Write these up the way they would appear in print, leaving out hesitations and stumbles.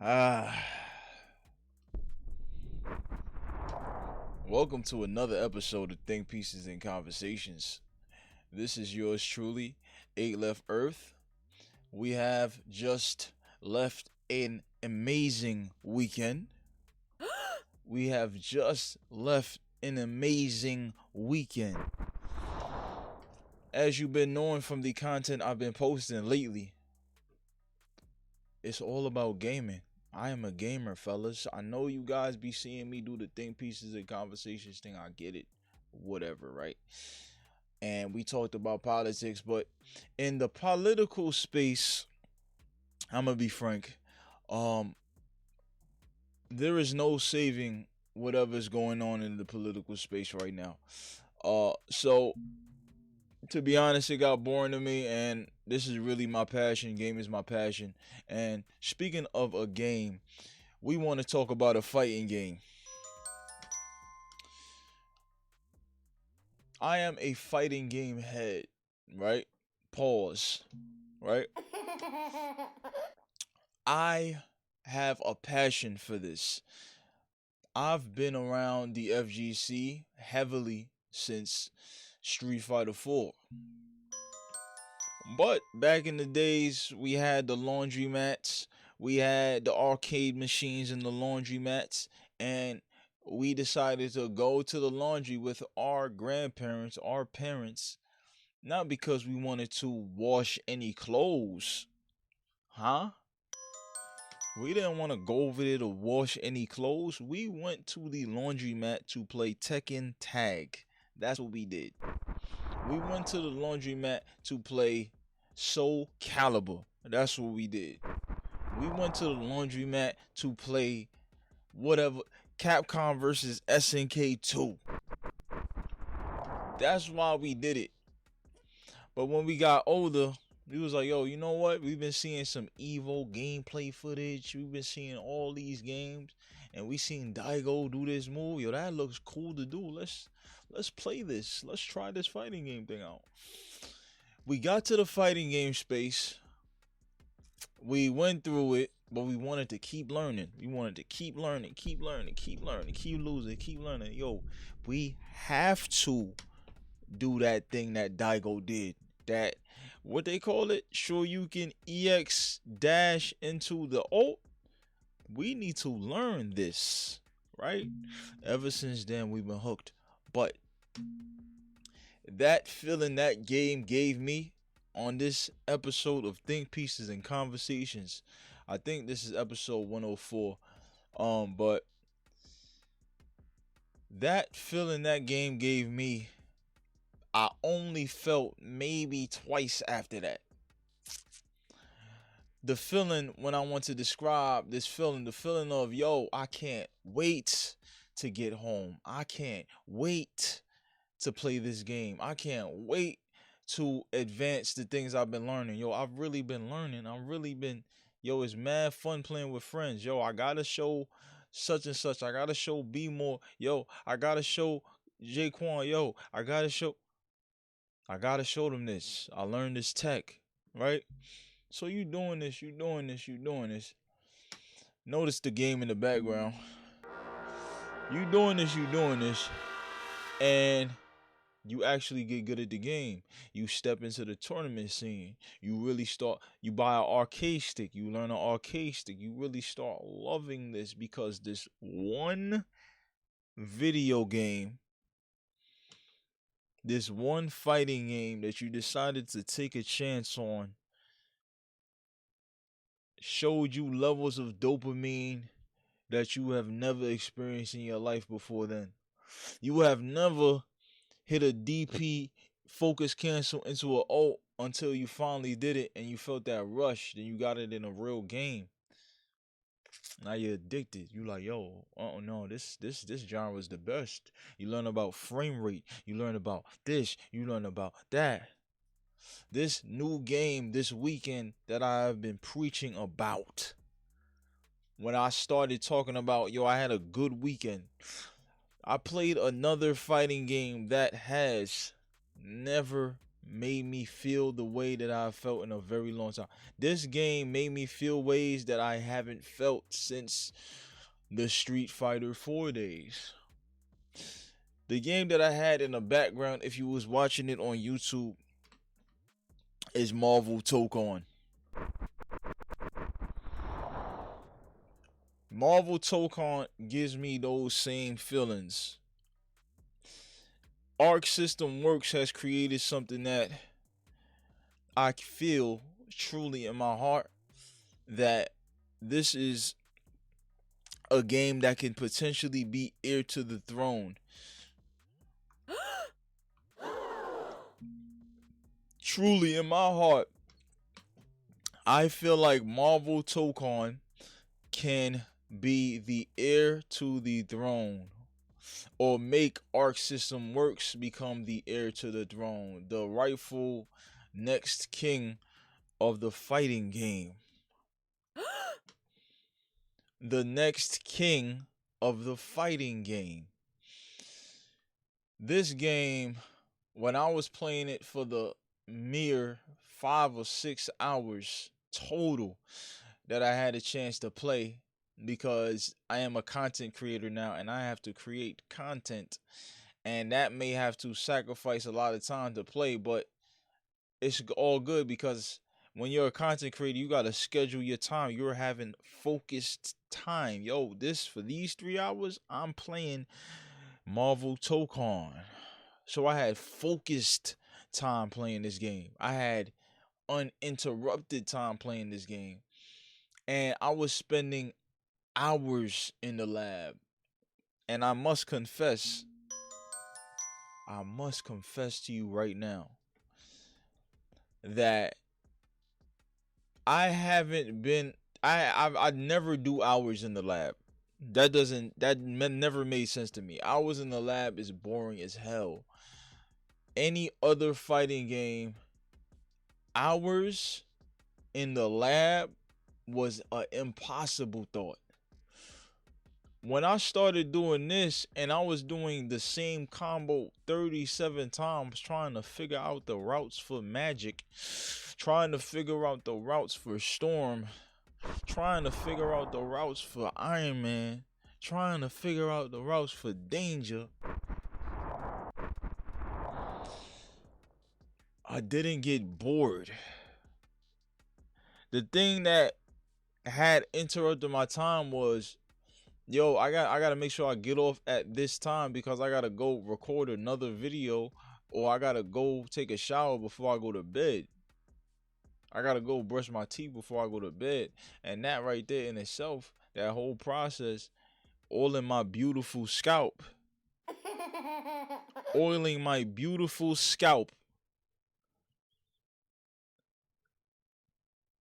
Ah, welcome to another episode of Think Pieces and Conversations. This is yours truly, 8 Left Earth. We have just left an amazing weekend. We have just left an amazing weekend. As you've been knowing from the content I've been posting lately, it's all about gaming. I am a gamer, fellas. I know you guys be seeing me do the Think Pieces and Conversations thing. I get it. Whatever, right? And we talked about politics, but in the political space, I'm gonna be frank. Um, there is no saving whatever's going on in the political space right now. So to be honest, it got boring to me, and this is really my passion. Game is my passion. And speaking of a game, we want to talk about a fighting game. I am a fighting game head, right? Pause, right? I have a passion for this. I've been around the FGC heavily since Street Fighter 4. But back in the days, we had the laundromats, we had the arcade machines in the laundromats, and we decided to go to the laundry with our grandparents, our parents, not because we wanted to wash any clothes, huh? We didn't want to go over there to wash any clothes. We went to the laundromat to play Tekken Tag. That's what we did. We went to the laundromat to play Soul Calibur. That's what we did. We went to the laundromat to play whatever Capcom versus SNK 2. That's why we did it. But when we got older, we was like, yo, you know what? We've been seeing some Evo gameplay footage. We've been seeing all these games, and we seen Daigo do this move. Yo, that looks cool to do. Let's play this. Let's try this fighting game thing out. We got to the fighting game space. We went through it, but we wanted to keep learning. We wanted to keep learning, keep learning, keep learning, keep losing, keep learning. Yo, we have to do that thing that Daigo did. That, what they call it, sure you can EX dash into the ult. We need to learn this, right? Ever since then, we've been hooked. But that feeling that game gave me on this episode of Think Pieces and Conversations, I think this is episode 104. But that feeling that game gave me, I only felt maybe twice after that. The feeling, when I want to describe this feeling, the feeling of, yo, I can't wait to get home. I can't wait to play this game. I can't wait to advance the things I've been learning. Yo, I've really been learning. Yo, it's mad fun playing with friends. Yo, I gotta show such and such. I gotta show B more. Yo, I gotta show Jaquan. Yo, I gotta show them this. I learned this tech, right? So you doing this, you doing this, you doing this. Notice the game in the background. You doing this, and you actually get good at the game. You step into the tournament scene. You really start, you buy an arcade stick. You learn an arcade stick. You really start loving this because this one video game, this one fighting game that you decided to take a chance on, showed you levels of dopamine that you have never experienced in your life before then. You have never hit a DP focus cancel into an ult until you finally did it and you felt that rush. Then you got it in a real game. Now you're addicted. You like, yo, oh no, this genre is the best. You learn about frame rate. You learn about this. You learn about that. This new game this weekend that I have been preaching about. When I started talking about, yo, I had a good weekend. I played another fighting game that has never made me feel the way that I felt in a very long time. This game made me feel ways that I haven't felt since the Street Fighter 4 days. The game that I had in the background, if you was watching it on YouTube, is Marvel Tokon. Marvel Tokon gives me those same feelings. Arc System Works has created something that I feel truly in my heart that this is a game that can potentially be heir to the throne. Truly in my heart, I feel like Marvel Tokon can be the heir to the throne, or make Arc System Works become the heir to the throne, the rightful next king of the fighting game. The next king of the fighting game. This game, when I was playing it for the mere 5 or 6 hours total that I had a chance to play, because I am a content creator now and I have to create content, and that may have to sacrifice a lot of time to play, but it's all good because when you're a content creator, you gotta schedule your time. You're having focused time. Yo, this for these 3 hours, I'm playing Marvel Tokon. So I had focused time playing this game. I had uninterrupted time playing this game. And I was spending hours in the lab. And I must confess to you right now that I haven't been I never do hours in the lab. Never made sense to me. Hours in the lab is boring as hell. Any other fighting game, hours in the lab was an impossible thought. When I started doing this and I was doing the same combo 37 times trying to figure out the routes for Magic, trying to figure out the routes for Storm, trying to figure out the routes for Iron Man, trying to figure out the routes for Danger, I didn't get bored. The thing that had interrupted my time was, yo, I gotta make sure I get off at this time because I gotta go record another video, or I gotta go take a shower before I go to bed. I gotta go brush my teeth before I go to bed. And that right there in itself, that whole process, oiling my beautiful scalp. Oiling my beautiful scalp.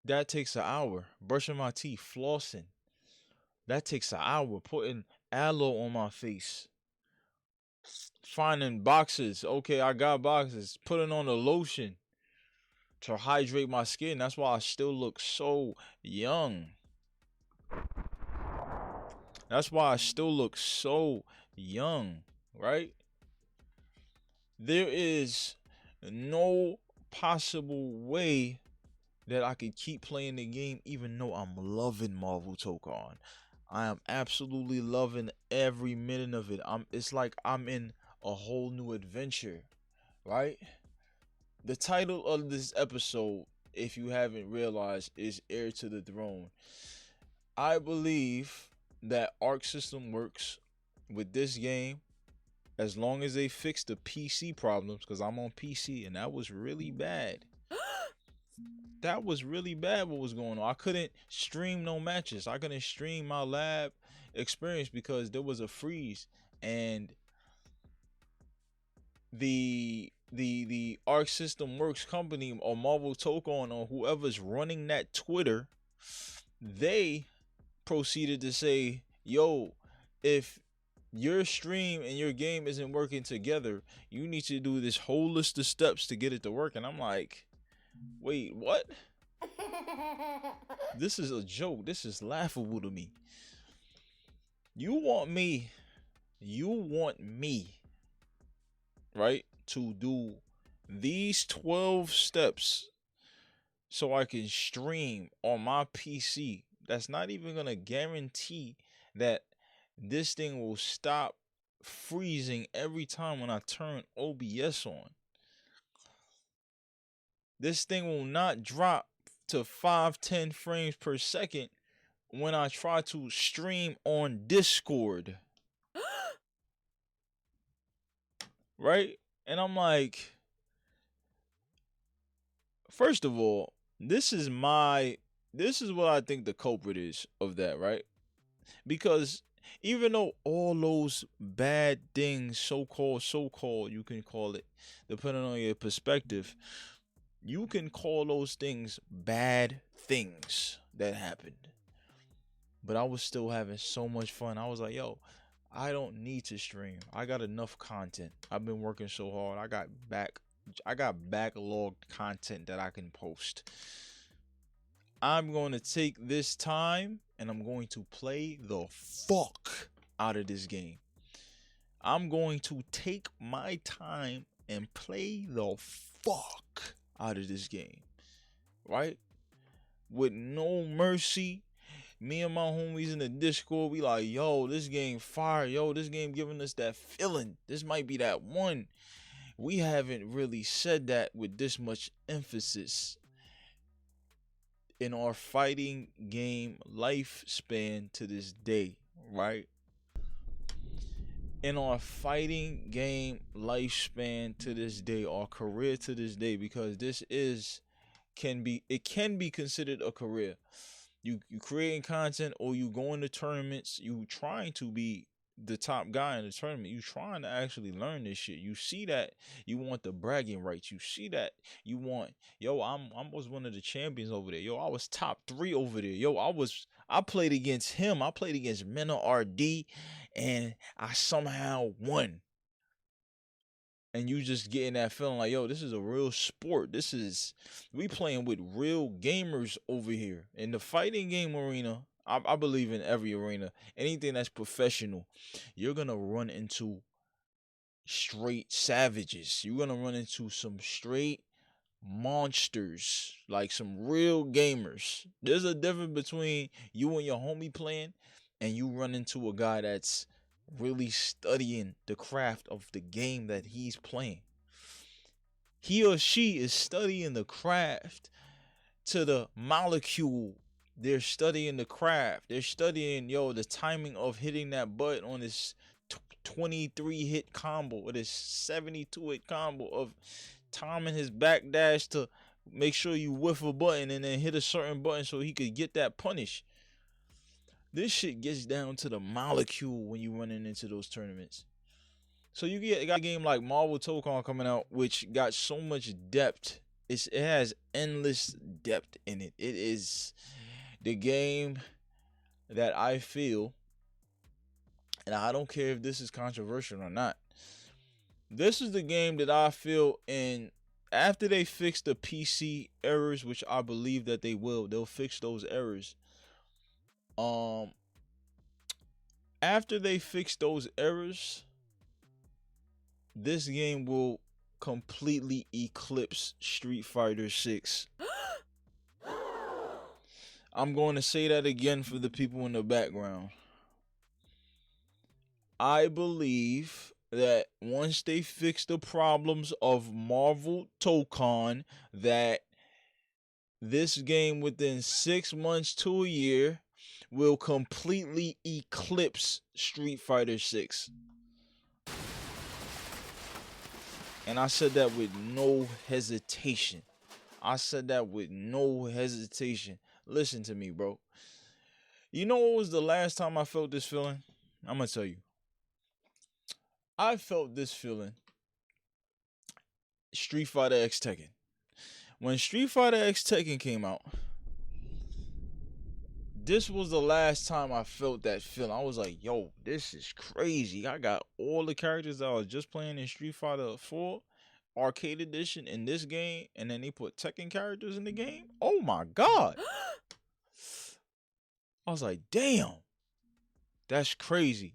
That takes an hour. Brushing my teeth, flossing. That takes an hour. Putting aloe on my face. Finding boxes. Okay, I got boxes. Putting on the lotion to hydrate my skin. That's why I still look so young. That's why I still look so young, right? There is no possible way that I could keep playing the game even though I'm loving Marvel Tokon. I am absolutely loving every minute of it. It's like I'm in a whole new adventure, right? The title of this episode, if you haven't realized, is Heir to the Throne. I believe that Arc System Works with this game as long as they fix the PC problems, because I'm on PC and that was really bad. That was really bad what was going on. I couldn't stream no matches. I couldn't stream my lab experience because there was a freeze, and the Arc System Works company or Marvel Tokon or whoever's running that Twitter, they proceeded to say, yo, if your stream and your game isn't working together, you need to do this whole list of steps to get it to work. And I'm like, wait, what? This is a joke. This is laughable to me. You want me, right, to do these 12 steps so I can stream on my PC, that's not even going to guarantee that this thing will stop freezing every time when I turn OBS on. This thing will not drop to 510 frames per second when I try to stream on Discord. Right? And I'm like, first of all, this is what I think the culprit is of that, right? Because even though all those bad things, so called, you can call it, depending on your perspective, you can call those things bad things that happened. But I was still having so much fun. I was like, yo, I don't need to stream. I got enough content. I've been working so hard. I got backlogged content that I can post. I'm going to take this time and I'm going to play the fuck out of this game. I'm going to take my time and play the fuck out of this game. Right? With no mercy. Me and my homies in the Discord, we like, yo, this game fire. Yo, this game giving us that feeling. This might be that one. We haven't really said that with this much emphasis in our fighting game lifespan to this day, right? In our fighting game lifespan to this day, our career to this day, because it can be considered a career. You creating content, or you going to tournaments, you trying to be the top guy in the tournament, you trying to actually learn this shit. You see that you want the bragging rights. You see that you want, yo, I was one of the champions over there. Yo, I was top 3 over there. Yo, I played against him. I played against Mena RD and I somehow won. And you just getting that feeling like, yo, this is a real sport. We playing with real gamers over here. In the fighting game arena, I believe in every arena, anything that's professional, you're going to run into straight savages. You're going to run into some straight monsters, like some real gamers. There's a difference between you and your homie playing and you run into a guy that's really studying the craft of the game that he's playing. He or she is studying the craft to the molecule. They're studying the craft. They're studying, the timing of hitting that button on this 23 hit combo or this 72 hit combo, of timing his backdash to make sure you whiff a button and then hit a certain button so he could get that punish. This shit gets down to the molecule when you running into those tournaments. So you got a game like Marvel Tokon coming out, which got so much depth. It has endless depth in it. It is the game that I feel, and I don't care if this is controversial or not, this is the game that I feel after they fix the PC errors, which I believe that they'll fix those errors. After they fix those errors, this game will completely eclipse Street Fighter 6. I'm going to say that again for the people in the background. I believe that once they fix the problems of Marvel Tokon, that this game within 6 months to a year will completely eclipse Street Fighter 6. And I said that with no hesitation. Listen to me, bro. You know what was the last time I felt this feeling? I'm going to tell you. I felt this feeling Street Fighter X Tekken. When Street Fighter X Tekken came out, this was the last time I felt that feeling. I was like, yo, this is crazy. I got all the characters that I was just playing in Street Fighter 4 Arcade Edition in this game, and then they put Tekken characters in the game. Oh my God. I was like, damn, that's crazy.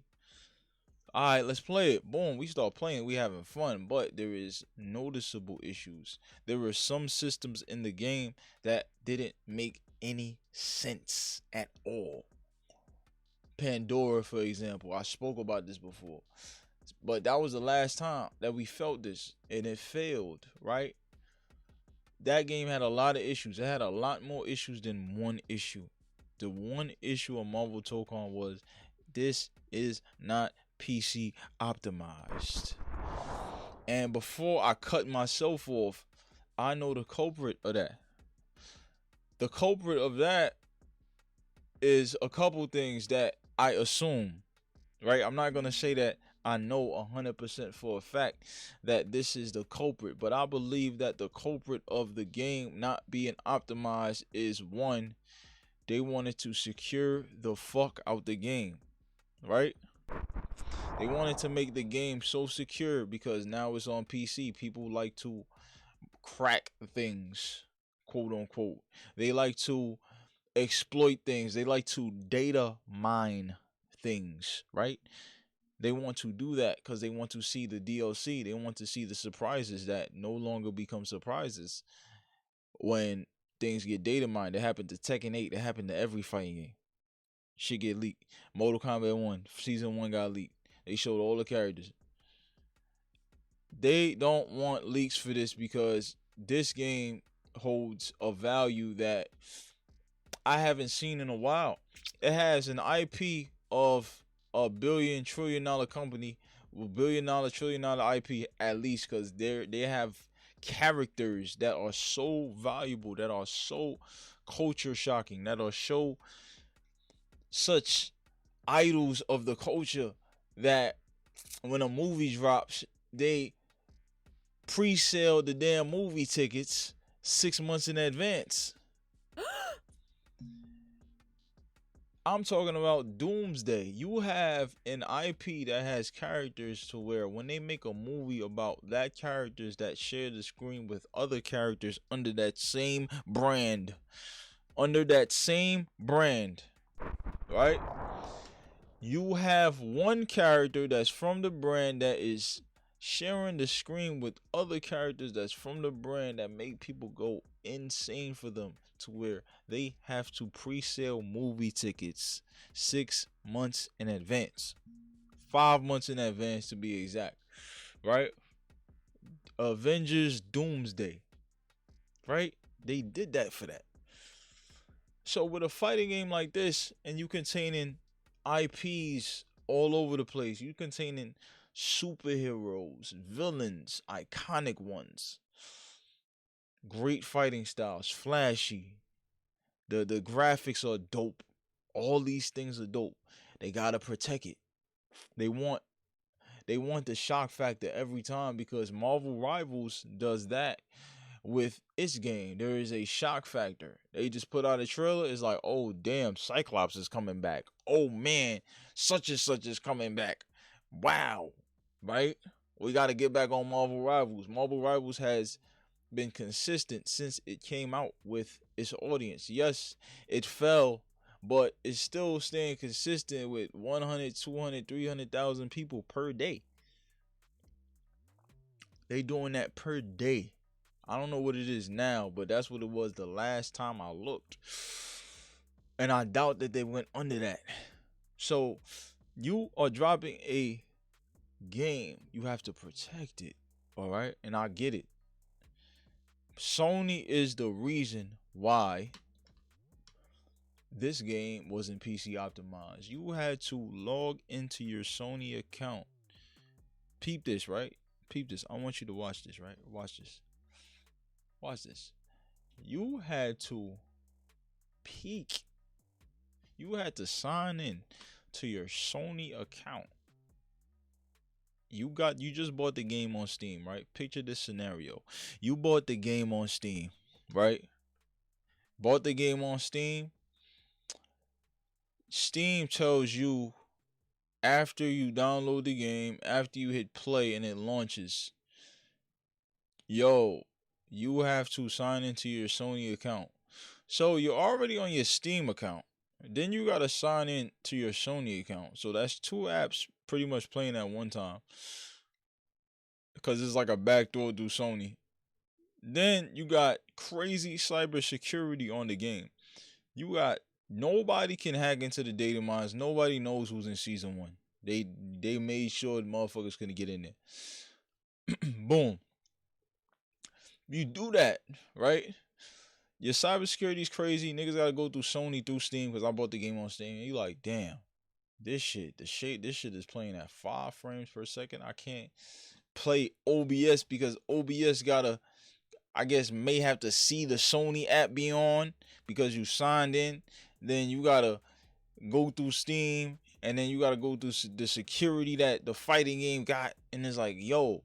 All right, let's play it. Boom, we start playing. We having fun, but there is noticeable issues. There were some systems in the game that didn't make any sense at all. Pandora, for example, I spoke about this before, but that was the last time that we felt this, and it failed. Right? That game had a lot of issues. It had a lot more issues than one issue. The one issue of Marvel Tokon was this is not PC optimized. And before I cut myself off, I know the culprit of that. The culprit of that is a couple things that I assume, right? I'm not going to say that I know 100% for a fact that this is the culprit, but I believe that the culprit of the game not being optimized is one, they wanted to secure the fuck out the game, right? They wanted to make the game so secure because now it's on PC. People like to crack things, quote unquote. They like to exploit things. They like to data mine things, right? They want to do that because they want to see the DLC. They want to see the surprises that no longer become surprises when things get data mined. It happened to Tekken 8. It happened to every fighting game. Shit get leaked. Mortal Kombat 1, Season 1 got leaked. They showed all the characters. They don't want leaks for this because this game holds a value that I haven't seen in a while. It has an IP of a billion trillion dollar company with billion dollar trillion dollar IP at least, because they have characters that are so valuable, that are so culture shocking, that are so such idols of the culture that when a movie drops, they pre-sale the damn movie tickets 6 months in advance. I'm talking about Doomsday. You have an IP that has characters to where when they make a movie about that characters that share the screen with other characters under that same brand, right? You have one character that's from the brand that is sharing the screen with other characters that's from the brand that make people go insane for them to where they have to pre-sale movie tickets 6 months in advance, 5 months in advance to be exact, right? Avengers Doomsday, right? They did that for that. So with a fighting game like this, and you containing IPs all over the place, you containing superheroes, villains, iconic ones, great fighting styles, flashy. The graphics are dope. All these things are dope. They gotta protect it. They want the shock factor every time because Marvel Rivals does that with its game. There is a shock factor. They just put out a trailer. It's like, oh damn, Cyclops is coming back. Oh man, such and such is coming back. Wow, right? We got to get back on Marvel Rivals. Marvel Rivals has been consistent since it came out with its audience. Yes, it fell, but it's still staying consistent with 100, 200, 300,000 people per day. They doing that per day. I don't know what it is now, but that's what it was the last time I looked. And I doubt that they went under that. So you are dropping a game. You have to protect it. All right. And I get it. Sony is the reason why this game wasn't PC optimized. You had to log into your Sony account. Peep this, right? Peep this. I want you to watch this, right? Watch this. Watch this. You had to peek. You had to sign in to your Sony account. You just bought the game on Steam, right? Picture this scenario. You bought the game on Steam, right? Bought the game on Steam. Steam tells you after you download the game, after you hit play and it launches, yo, you have to sign into your Sony account. So you're already on your Steam account. Then you gotta sign in to your Sony account. So that's two apps pretty much playing at one time because it's like a backdoor through Sony. Then you got crazy cybersecurity on the game. You got nobody can hack into the data mines. Nobody knows who's in season one. They made sure the motherfuckers couldn't get in there. Boom. You do that, right? Your cybersecurity is crazy. Niggas gotta go through Sony through Steam because I bought the game on Steam. And you like, damn, this shit is playing at 5 frames per second. I can't play OBS because OBS gotta, I guess, may have to see the Sony app be on because you signed in. Then you gotta go through Steam, and then you gotta go through the security that the fighting game got. And it's like, yo,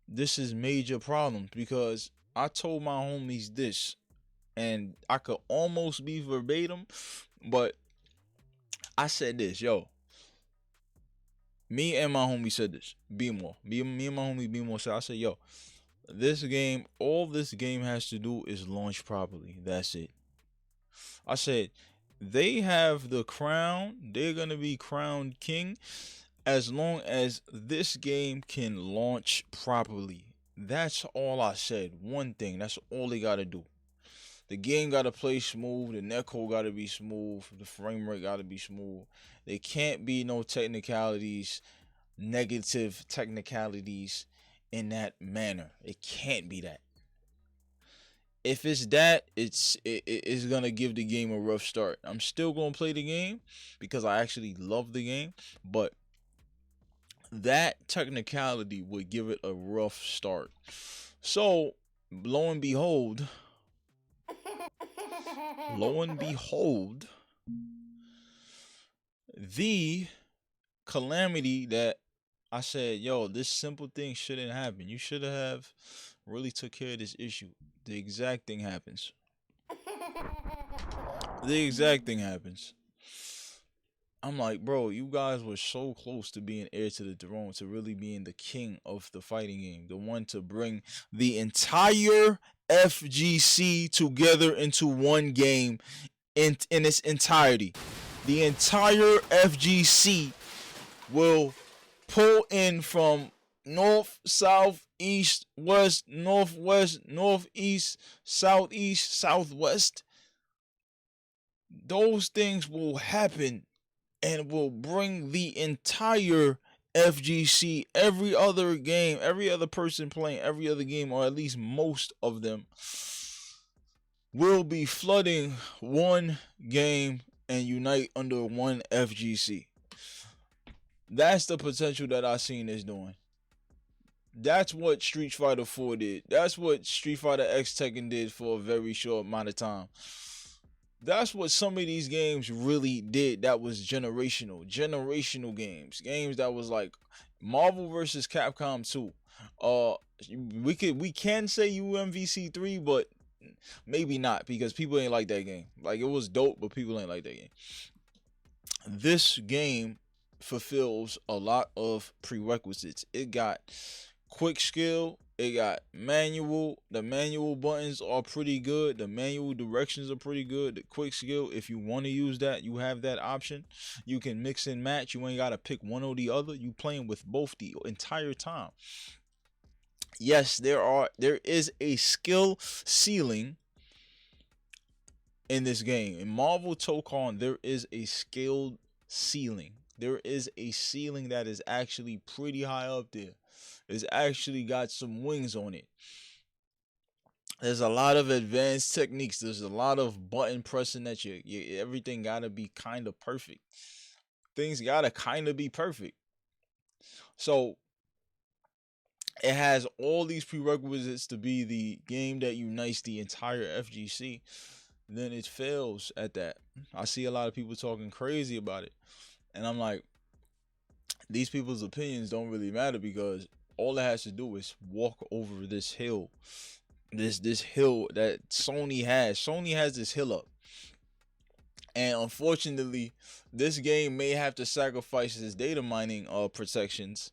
this is major problems because I told my homies this, and I could almost be verbatim, but I said this, yo. Me and my homie said this. Me and my homie B-More said, I said, yo, this game, all this game has to do is launch properly. That's it. I said, they have the crown. They're going to be crowned king as long as this game can launch properly. That's all I said. One thing. That's all they got to do. The game got to play smooth. The netcode got to be smooth. The frame rate got to be smooth. There can't be no technicalities, negative technicalities in that manner. It can't be that. If it's that, it's gonna give the game a rough start. I'm still gonna play the game because I actually love the game, but that technicality would give it a rough start. So, lo and behold, the calamity that I said, yo, this simple thing shouldn't happen. You should have really took care of this issue. The exact thing happens. I'm like, bro, you guys were so close to being heir to the throne, to really being the king of the fighting game, the one to bring the entire FGC together into one game in its entirety. The entire FGC will pull in from north, south, east, west, northwest, northeast, southeast, southwest. Those things will happen and will bring the entire FGC, every other game, every other person playing every other game, or at least most of them, will be flooding one game and unite under one FGC. That's the potential that I seen this doing. That's what Street Fighter 4 did. That's what Street Fighter X Tekken did for a very short amount of time. That's what some of these games really did. That was generational games that was like Marvel versus Capcom 2. We can say UMVC 3, but maybe not because people ain't like that game. Like, it was dope, but people ain't like that game. This game fulfills a lot of prerequisites. It got quick skill, it got manual. The manual buttons are pretty good. The manual directions are pretty good. The quick skill, if you want to use that, you have that option. You can mix and match. You ain't got to pick one or the other. You playing with both the entire time. Yes, there is a skill ceiling in this game. In Marvel Tokon, there is a skill ceiling. There is a ceiling that is actually pretty high up there. It's actually got some wings on it. There's a lot of advanced techniques. There's a lot of button pressing that everything gotta be kind of perfect. Things gotta kind of be perfect. So it has all these prerequisites to be the game that unites the entire FGC. Then it fails at that. I see a lot of people talking crazy about it, and I'm like, these people's opinions don't really matter because all it has to do is walk over this hill. This hill that Sony has. Sony has this hill up. And unfortunately, this game may have to sacrifice its data mining protections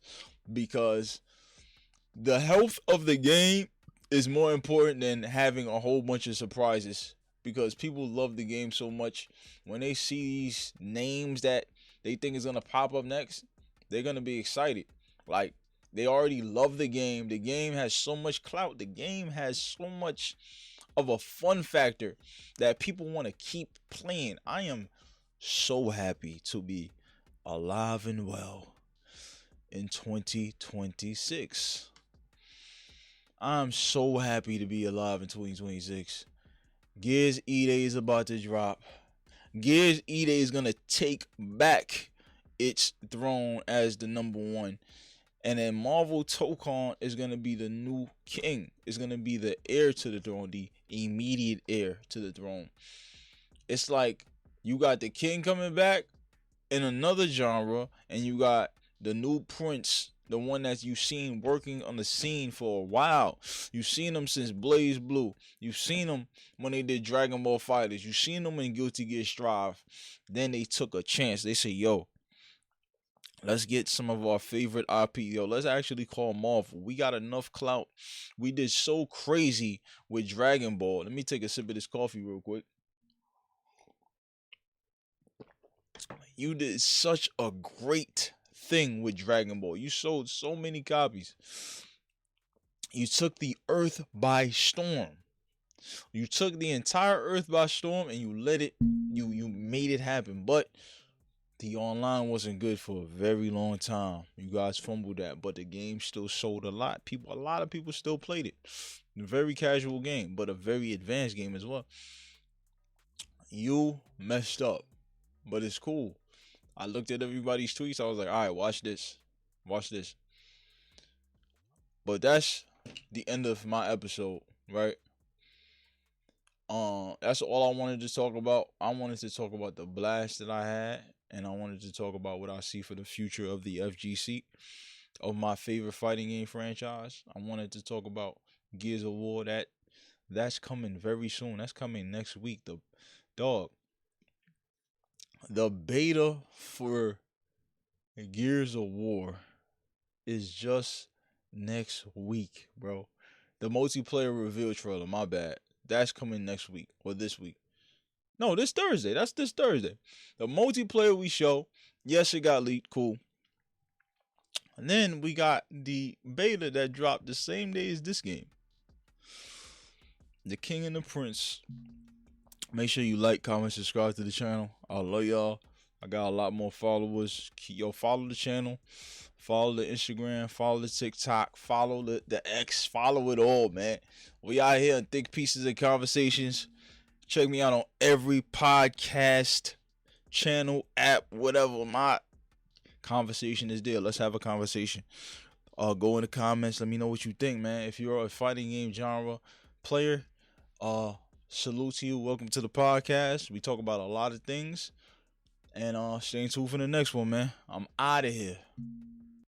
because the health of the game is more important than having a whole bunch of surprises, because people love the game so much. When they see these names that they think is gonna pop up next, they're gonna be excited. Like, they already love the game. The game has so much clout. The game has so much of a fun factor that people want to keep playing. I am so happy to be alive and well in 2026. I'm so happy to be alive in 2026. Gears E-Day is about to drop. Gears E-Day is going to take back its throne as the number one. And then Marvel Tokon is going to be the new king. It's going to be the heir to the throne, the immediate heir to the throne. It's like you got the king coming back in another genre, and you got the new prince, the one that you've seen working on the scene for a while. You've seen him since Blaze Blue. You've seen him when they did Dragon Ball Fighters. You've seen him in Guilty Gear Strive. Then they took a chance. They said, yo, let's get some of our favorite IP. Yo, let's actually call Marvel. We got enough clout. We did so crazy with Dragon Ball. Let me take a sip of this coffee real quick. You did such a great thing with Dragon Ball. You sold so many copies. You took the earth by storm. You took the entire earth by storm and you let it, you made it happen. But the online wasn't good for a very long time. You guys fumbled that, but the game still sold a lot. A lot of people still played it. A very casual game, but a very advanced game as well. You messed up, but it's cool. I looked at everybody's tweets. I was like, all right, watch this. Watch this. But that's the end of my episode, right? That's all I wanted to talk about. I wanted to talk about the blast that I had, and I wanted to talk about what I see for the future of the FGC, of my favorite fighting game franchise. I wanted to talk about Gears of War. That's coming very soon. That's coming next week. The beta for Gears of War is just next week, bro. The multiplayer reveal trailer, my bad. That's coming next week or this week. No, this Thursday. That's this Thursday. The multiplayer we show, yes, it got leaked, cool. And then we got the beta that dropped the same day as this game. The King and the Prince. Make sure you like, comment, subscribe to the channel. I love y'all. I got a lot more followers. Follow the channel. Follow the Instagram. Follow the TikTok. Follow the X. Follow it all, man. We out here in thick pieces of conversations. Check me out on every podcast channel, app, whatever. My conversation is there. Let's have a conversation. Go in the comments. Let me know what you think, man. If you're a fighting game genre player, salute to you. Welcome to the podcast. We talk about a lot of things. And stay tuned for the next one, man. I'm out of here.